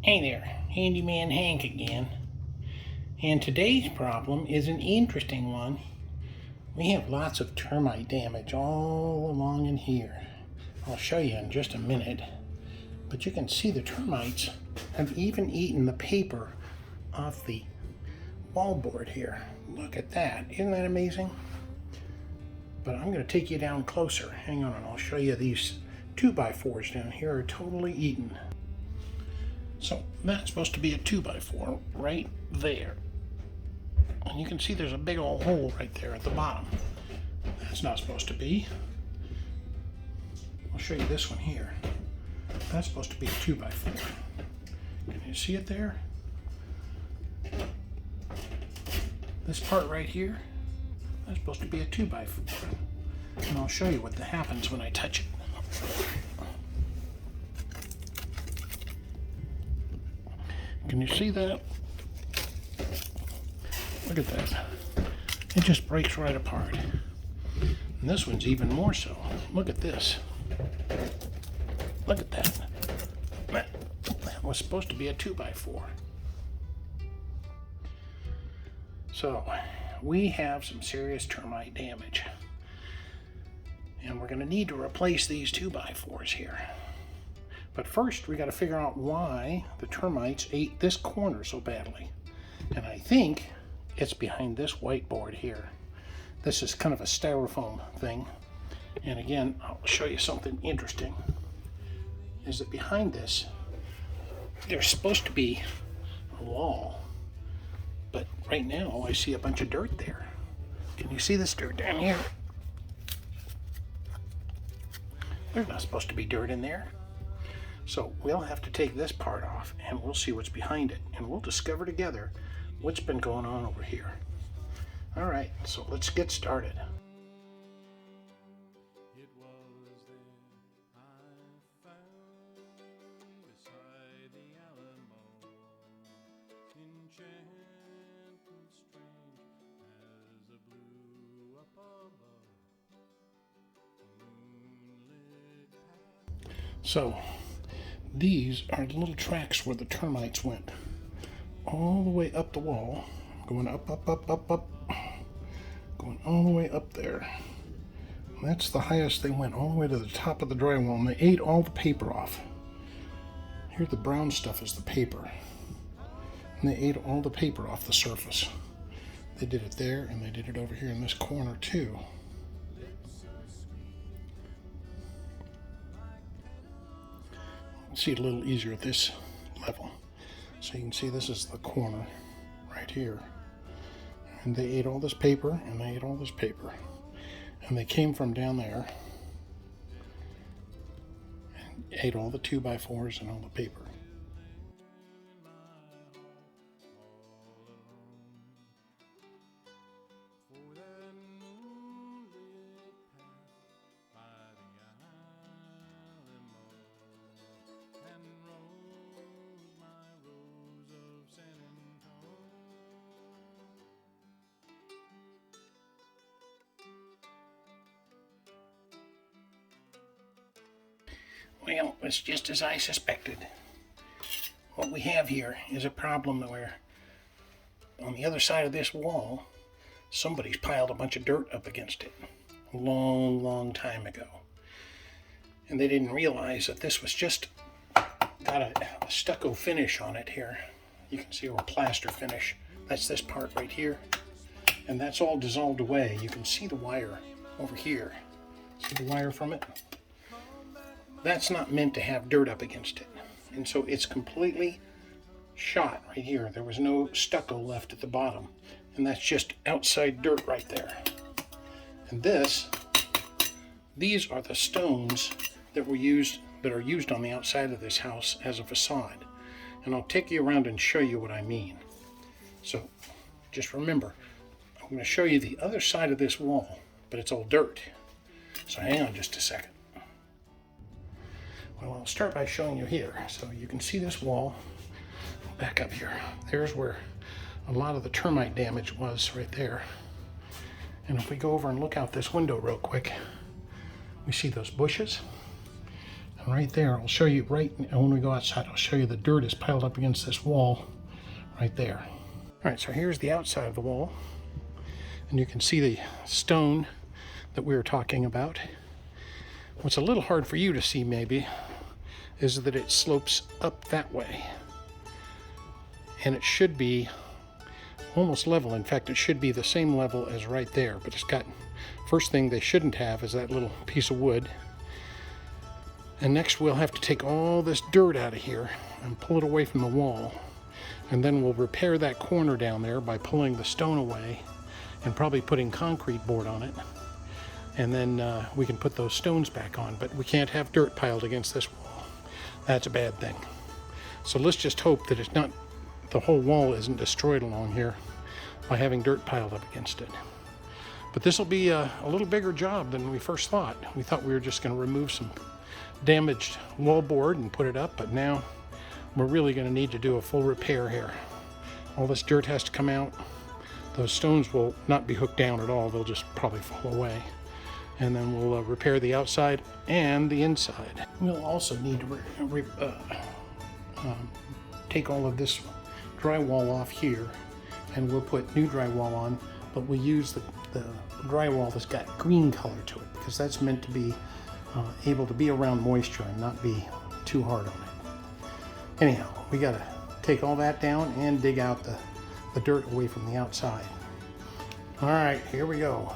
Hey there, Handyman Hank again. And today's problem is an interesting one. We have lots of termite damage all along in here. I'll show you in just a minute. But you can see the termites have even eaten the paper off the wallboard here. Look at that. Isn't that amazing? But I'm going to take you down closer. Hang on and I'll show you these 2x4s down here are totally eaten. So that's supposed to be a 2x4 right there. And you can see there's a big old hole right there at the bottom. That's not supposed to be. I'll show you this one here. That's supposed to be a 2x4. Can you see it there? This part right here, that's supposed to be a 2x4. And I'll show you what happens when I touch it. Can you see that? Look at that. It just breaks right apart. And this one's even more so. Look at this. Look at that. That was supposed to be a 2x4. So, we have some serious termite damage. And we're going to need to replace these 2x4s here. But first, we got to figure out why the termites ate this corner so badly. And I think it's behind this whiteboard here. This is kind of a styrofoam thing. And again, I'll show you something interesting. Is that behind this, there's supposed to be a wall. But right now, I see a bunch of dirt there. Can you see this dirt down here? There's not supposed to be dirt in there. So we'll have to take this part off and we'll see what's behind it. And we'll discover together what's been going on over here. All right, so let's get started. So these are the little tracks where the termites went. All the way up the wall. Going up, up, up, up, up. Going all the way up there. And that's the highest they went, all the way to the top of the drywall. And they ate all the paper off. Here the brown stuff is the paper. And they ate all the paper off the surface. They did it there and they did it over here in this corner too. See it a little easier at this level. So you can see this is the corner right here. And they ate all this paper and they ate all this paper. And they came from down there and ate all the 2x4s and all the paper. Well, it's just as I suspected. What we have here is a problem where on the other side of this wall, somebody's piled a bunch of dirt up against it a long, long time ago. And they didn't realize that this was just got a stucco finish on it here. You can see a plaster finish. That's this part right here. And that's all dissolved away. You can see the wire over here. See the wire from it? That's not meant to have dirt up against it. And so it's completely shot right here. There was no stucco left at the bottom. And that's just outside dirt right there. And these are the stones that are used on the outside of this house as a facade. And I'll take you around and show you what I mean. So just remember, I'm going to show you the other side of this wall, but it's all dirt. So hang on just a second. Well, I'll start by showing you here. So you can see this wall. Back up here. There's where a lot of the termite damage was right there. And if we go over and look out this window real quick, we see those bushes. Right there, I'll show you right when we go outside, I'll show you the dirt is piled up against this wall right there. All right, so here's the outside of the wall. And you can see the stone that we were talking about. What's a little hard for you to see maybe is that it slopes up that way. And it should be almost level. In fact, it should be the same level as right there, but it's got, first thing they shouldn't have is that little piece of wood. And next we'll have to take all this dirt out of here and pull it away from the wall. And then we'll repair that corner down there by pulling the stone away and probably putting concrete board on it. And then we can put those stones back on, but we can't have dirt piled against this wall. That's a bad thing. So let's just hope that it's not, the whole wall isn't destroyed along here by having dirt piled up against it. But this will be a little bigger job than we first thought. We thought we were just going to remove some damaged wall board and put it up, but now we're really going to need to do a full repair here. All this dirt has to come out. Those stones will not be hooked down at all. They'll just probably fall away. And then we'll repair the outside and the inside. We'll also need to take all of this drywall off here, and we'll put new drywall on, but we'll use the drywall that's got green color to it, because that's meant to be able to be around moisture and not be too hard on it. Anyhow, we got to take all that down and dig out the dirt away from the outside. All right, here we go.